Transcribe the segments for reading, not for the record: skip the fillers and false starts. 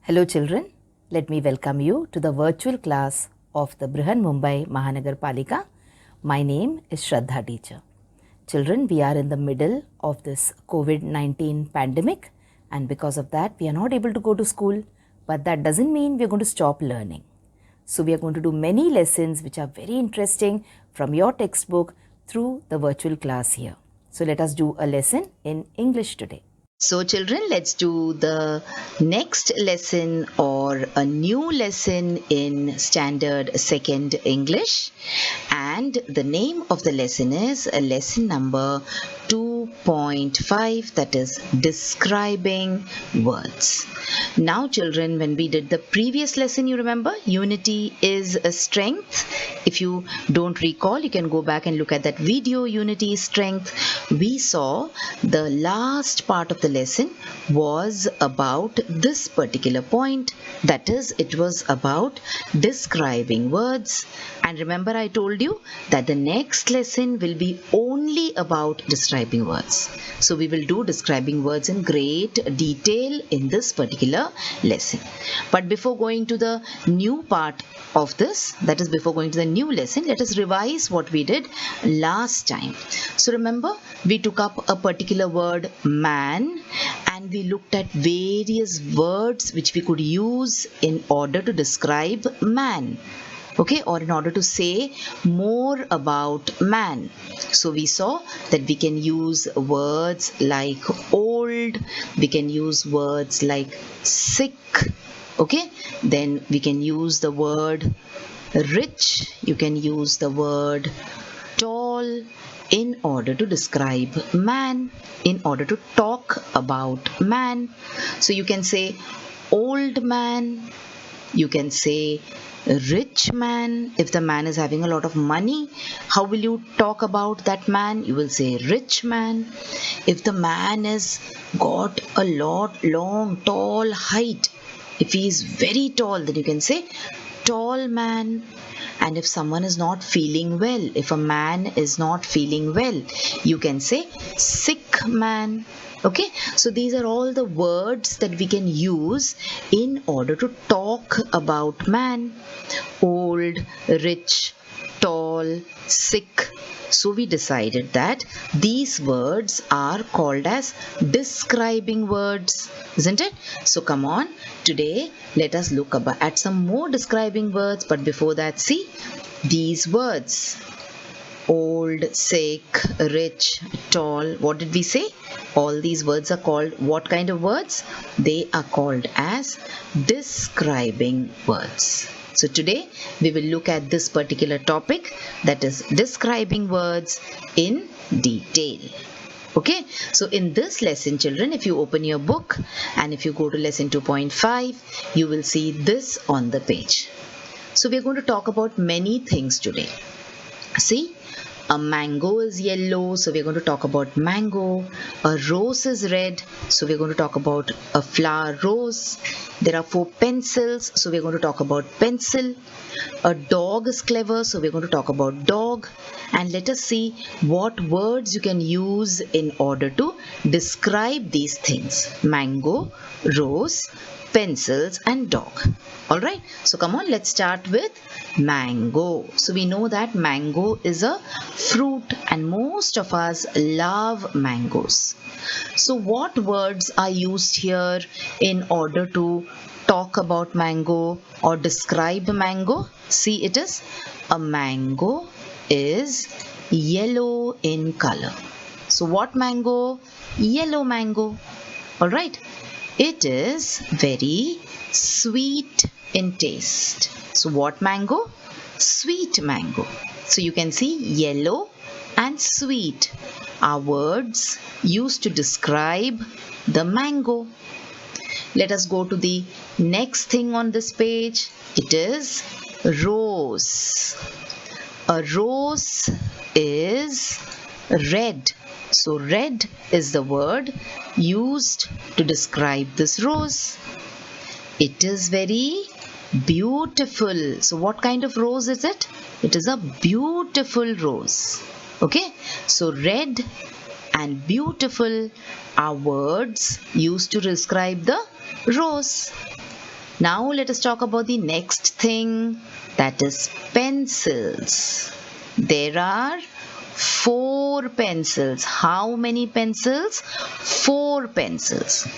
Hello children, let me welcome you to the virtual class of the Brihan Mumbai Mahanagar Palika. My name is Shraddha teacher. Children, we are in the middle of this COVID-19 pandemic, and because of that we are not able to go to school, but that doesn't mean we are going to stop learning. So we are going to do many lessons which are very interesting from your textbook through the virtual class here. So let us do a lesson in English today. So children, let's do the next lesson or a new lesson in Standard Second English. And the name of the lesson is lesson number 2.5, that is describing words. Now children, when we did the previous lesson, you remember unity is a strength. If you don't recall, you can go back and look at that video, unity is strength. We saw the last part of the lesson was about this particular point, that is, it was about describing words. And remember, I told you that the next lesson will be only about describing words. So we will do describing words in great detail in this particular lesson. But before going to the new part of this, that is before going to the new lesson, let us revise what we did last time. So remember, we took up a particular word man and we looked at various words which we could use in order to describe man. Okay, or in order to say more about man. So we saw that we can use words like old, we can use words like sick, okay, then we can use the word rich, you can use the word tall in order to describe man, in order to talk about man. So you can say old man, you can say rich man. If the man is having a lot of money, how will you talk about that man? You will say rich man. If the man is got a lot long tall height, if he is very tall, then you can say tall man. And if someone is not feeling well, if a man is not feeling well, you can say sick man. Okay, so these are all the words that we can use in order to talk about man. Old, rich, tall, sick. So we decided that these words are called as describing words, isn't it? So come on, today let us look at some more describing words. But before that, see these words. Old, sick, rich, tall. What did we say? All these words are called what kind of words? They are called as describing words. So today we will look at this particular topic, that is describing words in detail. Okay, so in this lesson, children, if you open your book and if you go to lesson 2.5, you will see this on the page. So we are going to talk about many things today. See, a mango is yellow, so we're going to talk about mango. A rose is red, so we're going to talk about a flower rose. There are 4 pencils, so we're going to talk about pencil. A dog is clever, so we're going to talk about dog. And let us see what words you can use in order to describe these things: mango, rose, pencils and dog. Alright, so come on, let's start with mango. So we know that mango is a fruit and most of us love mangoes. So what words are used here in order to talk about mango or describe mango? See, it is a mango is yellow in color. So what mango? Yellow mango. Alright. It is very sweet in taste. So what mango? Sweet mango. So you can see yellow and sweet are words used to describe the mango. Let us go to the next thing on this page. It is rose. A rose is red. So red is the word used to describe this rose. It is very beautiful. So what kind of rose is it? It is a beautiful rose. Okay, so red and beautiful are words used to describe the rose. Now let us talk about the next thing, that is pencils. There are 4 pencils. How many pencils? 4 pencils.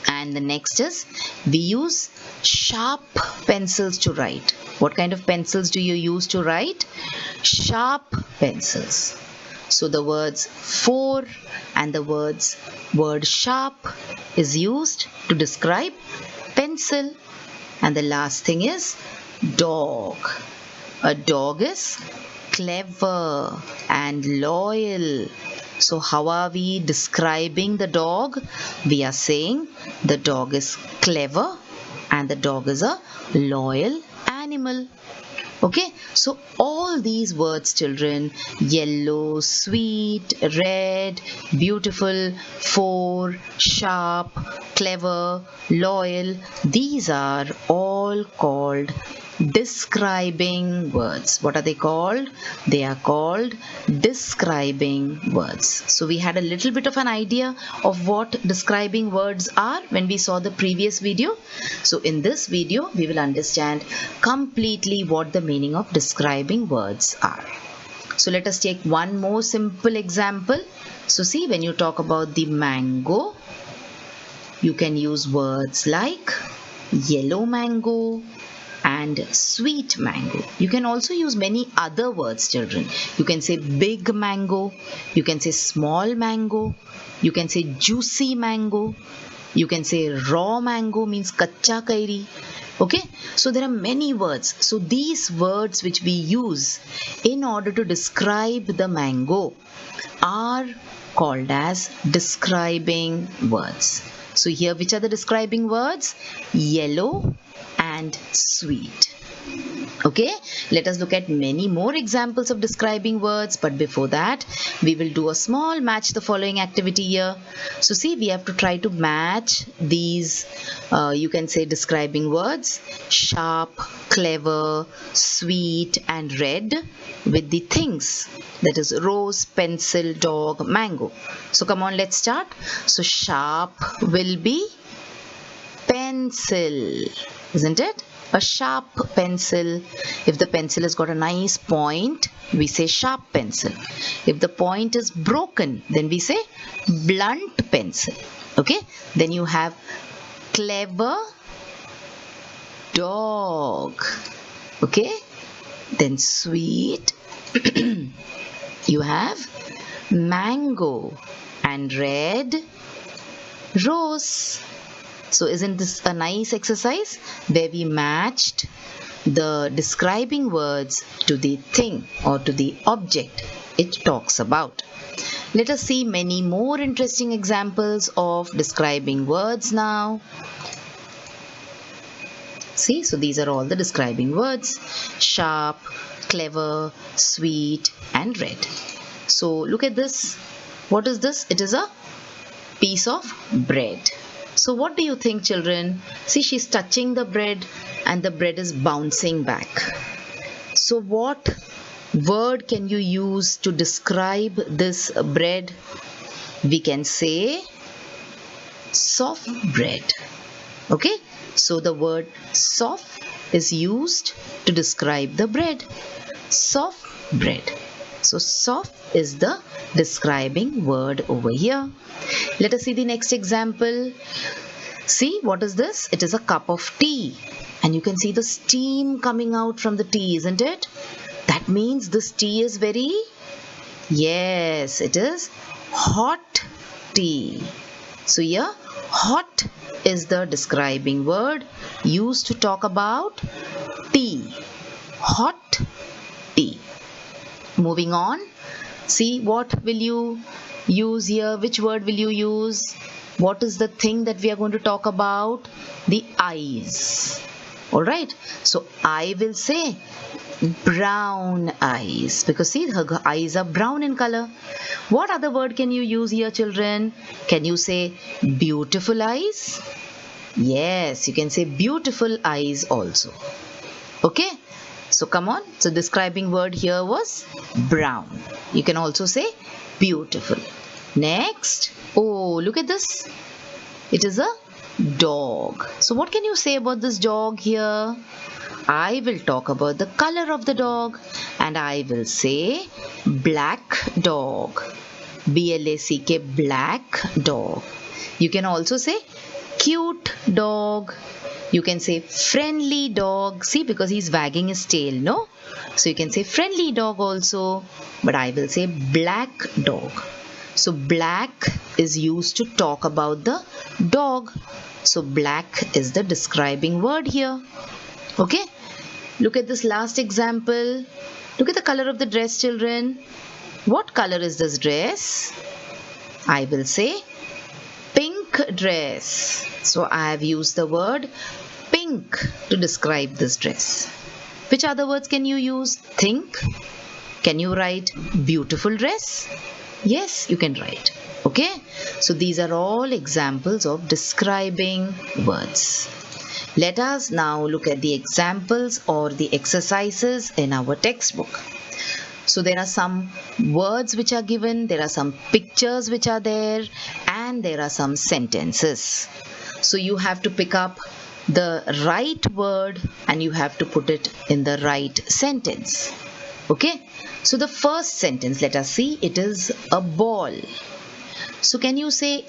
And the next is, we use sharp pencils to write. What kind of pencils do you use to write? Sharp pencils. So the words 4 and the word sharp is used to describe pencil. And the last thing is dog. A dog is clever and loyal. So how are we describing the dog? We are saying the dog is clever and the dog is a loyal animal. Okay, so all these words, children, yellow, sweet, red, beautiful, 4, sharp, clever, loyal, these are all called describing words. What are they called? They are called describing words. So we had a little bit of an idea of what describing words are when we saw the previous video. So in this video we will understand completely what the meaning of describing words are. So let us take one more simple example. So see, when you talk about the mango, you can use words like yellow mango and sweet mango. You can also use many other words, children. You can say big mango, you can say small mango, you can say juicy mango, you can say raw mango, means kacha kairi. Okay, so there are many words. So these words which we use in order to describe the mango are called as describing words. So here, which are the describing words? Yellow and sweet. Okay, let us look at many more examples of describing words, but before that we will do a small match the following activity here. So see, we have to try to match these you can say describing words, sharp, clever, sweet and red, with the things, that is rose, pencil, dog, mango. So come on, let's start. So sharp will be pencil, isn't it? A sharp pencil. If the pencil has got a nice point, we say sharp pencil. If the point is broken, then we say blunt pencil. Okay, then you have clever dog. Okay, then sweet you have mango, and red rose. So isn't this a nice exercise where we matched the describing words to the thing or to the object it talks about? Let us see many more interesting examples of describing words now. See, so these are all the describing words: sharp, clever, sweet and red. So look at this. What is this? It is a piece of bread. So what do you think, children? See, she's touching the bread and the bread is bouncing back. So what word can you use to describe this bread? We can say soft bread. Okay, so the word soft is used to describe the bread. Soft bread. So soft is the describing word over here. Let us see the next example. See, what is this? It is a cup of tea, and you can see the steam coming out from the tea, isn't it? That means this tea is very, yes, it is hot tea. So here, hot is the describing word used to talk about tea. Hot tea. Moving on. See, what will you use here? Which word will you use? What is the thing that we are going to talk about? The eyes. Alright, so I will say brown eyes, because see, her eyes are brown in color. What other word can you use here, children? Can you say beautiful eyes? Yes, you can say beautiful eyes also. Okay, so come on. So describing word here was brown. You can also say beautiful. Next, oh, look at this. It is a dog. So what can you say about this dog here? I will talk about the color of the dog and I will say black dog. B-L-A-C-K, black dog. You can also say cute dog. You can say friendly dog. See, because he's wagging his tail, no? So you can say friendly dog also. But I will say black dog. So black is used to talk about the dog. So black is the describing word here. Okay? Look at this last example. Look at the color of the dress, children. What color is this dress? I will say pink dress. So I have used the word pink to describe this dress. Which other words can you use? Think. Can you write beautiful dress? Yes, you can write. Okay? So these are all examples of describing words. Let us now look at the examples or the exercises in our textbook. So there are some words which are given, there are some pictures which are there, and there are some sentences. So you have to pick up the right word and you have to put it in the right sentence. Okay? So the first sentence, let us see, it is a ball. So can you say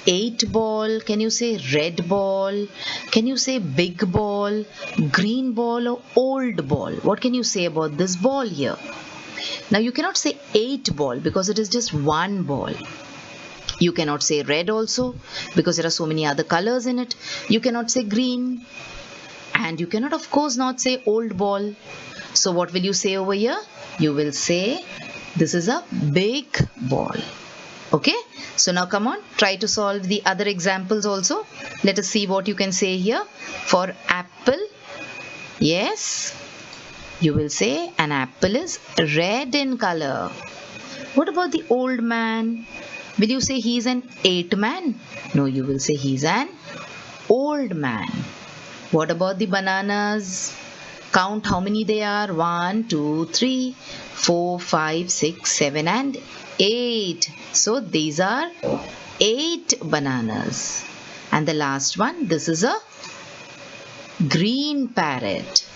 8 ball? Can you say red ball? Can you say big ball, green ball or old ball? What can you say about this ball here? Now you cannot say 8 ball because it is just one ball. You cannot say red also because there are so many other colors in it. You cannot say green. And you cannot of course not say old ball. So what will you say over here? You will say this is a big ball. Okay? So now come on, try to solve the other examples also. Let us see what you can say here. For apple, yes, you will say an apple is red in color. What about the old man? Will you say he is an 8 man? No, you will say he is an old man. What about the bananas? Count how many they are. 1, 2, 3, 4, 5, 6, 7 and 8. So these are 8 bananas. And the last one, this is a green parrot.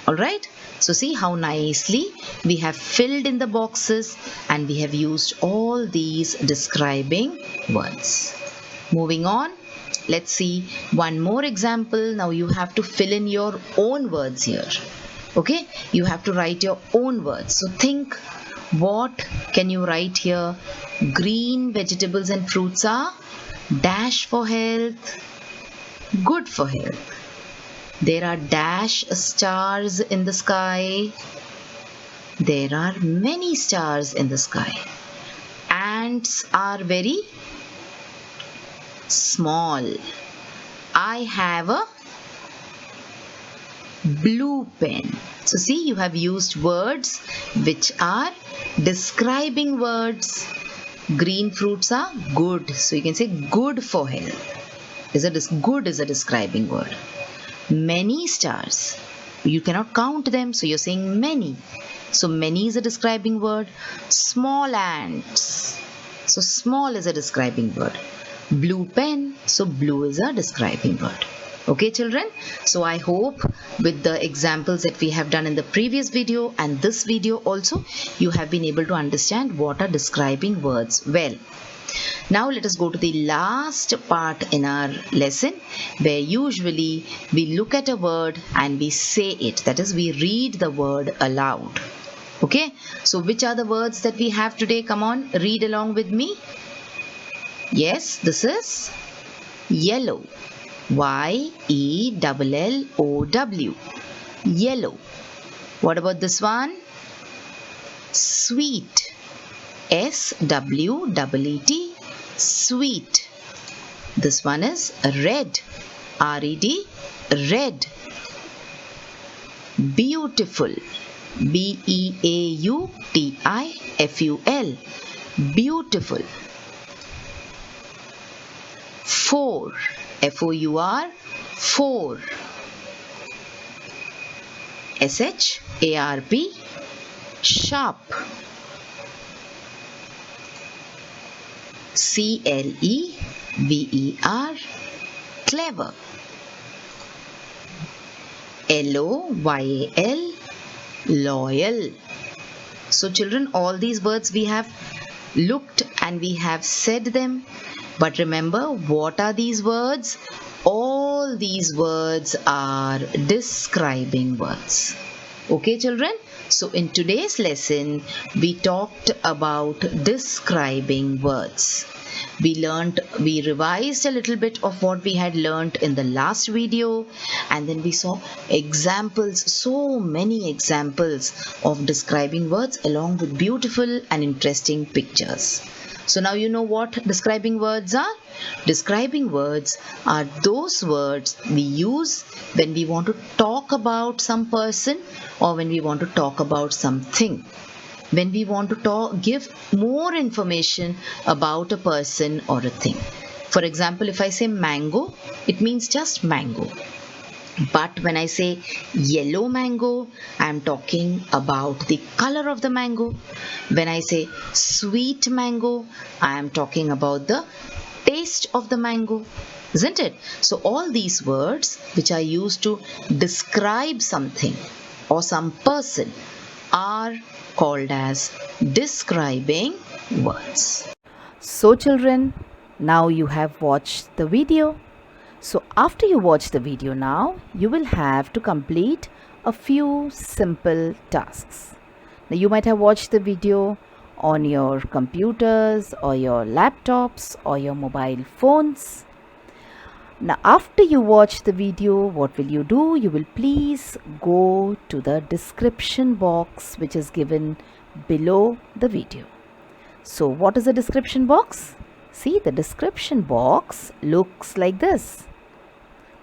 Alright. So see how nicely we have filled in the boxes and we have used all these describing words. Moving on. Let's see one more example. Now you have to fill in your own words here. Okay, you have to write your own words. So think, what can you write here? Green vegetables and fruits are dash for health, good for health. There are dash stars in the sky. There are many stars in the sky. Ants are very small. I have a blue pen. So see, you have used words which are describing words. Green fruits are good. So you can say good for health. Good is a describing word. Many stars. You cannot count them. So you're saying many. So many is a describing word. Small ants. So small is a describing word. Blue pen, so blue is a describing word. Okay children, so I hope with the examples that we have done in the previous video and this video also, you have been able to understand what are describing words well. Now let us go to the last part in our lesson where usually we look at a word and we say it, that is we read the word aloud. Okay, so which are the words that we have today? Come on, read along with me. Yes, this is yellow. Y-E-L-L-O-W. Yellow. What about this one? Sweet. S-W-E-E-T. Sweet. This one is red. R-E-D. Red. Beautiful. B-E-A-U-T-I-F-U-L. Beautiful. Four. F-O-U-R. Four. S-H-A-R-P. Sharp. C-L-E-V-E-R. clever. Loyal, loyal. So children, all these words we have looked and we have said them. But remember, what are these words? All these words are describing words. Okay children? So in today's lesson, we talked about describing words. We revised a little bit of what we had learnt in the last video, and then we saw examples, so many examples of describing words along with beautiful and interesting pictures. So now you know what describing words are? Describing words are those words we use when we want to talk about some person or when we want to talk about something. When we want to give more information about a person or a thing. For example, if I say mango, it means just mango. But when I say yellow mango, I am talking about the color of the mango. When I say sweet mango, I am talking about the taste of the mango. Isn't it? So all these words which are used to describe something or some person are called as describing words. So children, now you have watched the video. So after you watch the video now, you will have to complete a few simple tasks. Now you might have watched the video on your computers or your laptops or your mobile phones. Now after you watch the video, what will you do? You will please go to the description box which is given below the video. So what is the description box? See, the description box looks like this.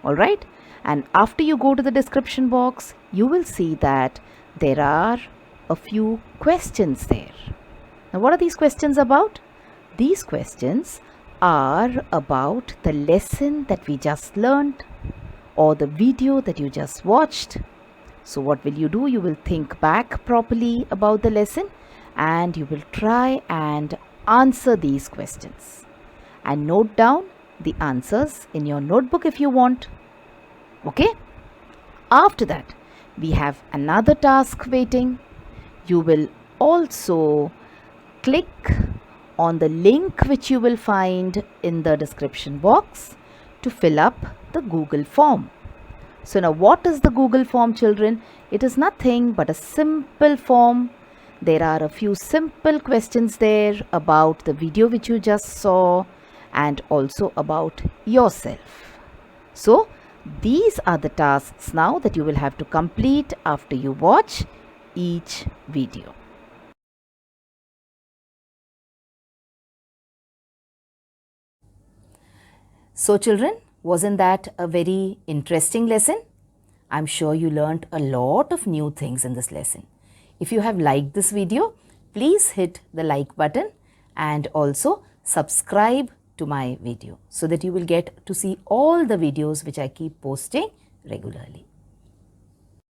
Alright, and after you go to the description box, you will see that there are a few questions there. Now what are these questions about? These questions are about the lesson that we just learned or the video that you just watched. So what will you do? You will think back properly about the lesson and you will try and answer these questions and note down the answers in your notebook if you want. Okay? After that, we have another task waiting. You will also click on the link which you will find in the description box to fill up the Google form. So now what is the Google form, children? It is nothing but a simple form. There are a few simple questions there about the video which you just saw and also about yourself. So these are the tasks now that you will have to complete after you watch each video. So children, wasn't that a very interesting lesson? I'm sure you learned a lot of new things in this lesson. If you have liked this video, please hit the like button and also subscribe to my video so that you will get to see all the videos which I keep posting regularly.